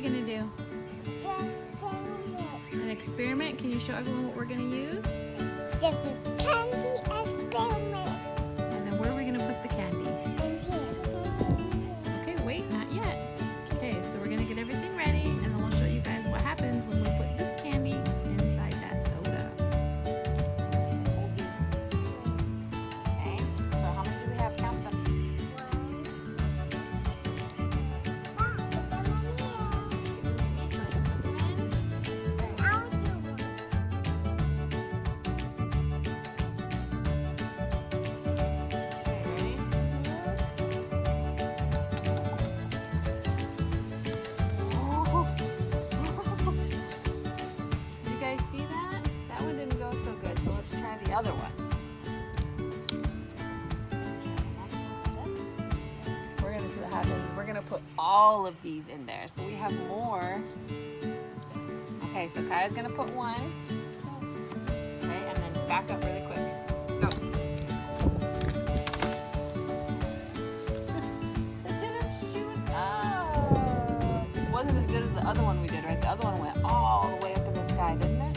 gonna do? An experiment? Can you show everyone what we're gonna use? This is candy experiment. And then where are we gonna put the candy? In here. Okay, wait, not yet. Okay, so we're gonna get everything ready and then we'll show you guys what happens when we put this candy inside that soda. Okay, so how many do we have? Count them. The other one. We're gonna see what happens. We're gonna put all of these in there, so we have more. Okay, so Kaiya's gonna put one. Okay, and then back up really quick. Go. It didn't shoot up. It wasn't as good as the other one we did, right? The other one went all the way up in the sky, didn't it?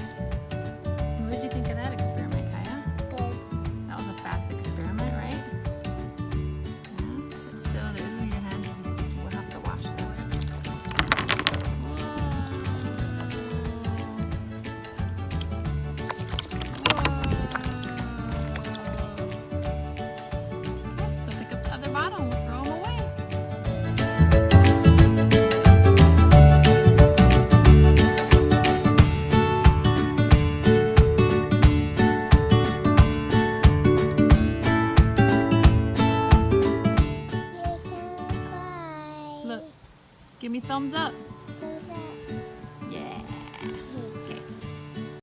What did you think of that experiment, Kaiya? Good. That was a fast experiment, right? Yeah. It's so ooh, your hands will be sticky. We'll have to wash them. Whoa. So pick up the other bottle and we'll throw them away. You're gonna cry. Look, give me thumbs up. So sad.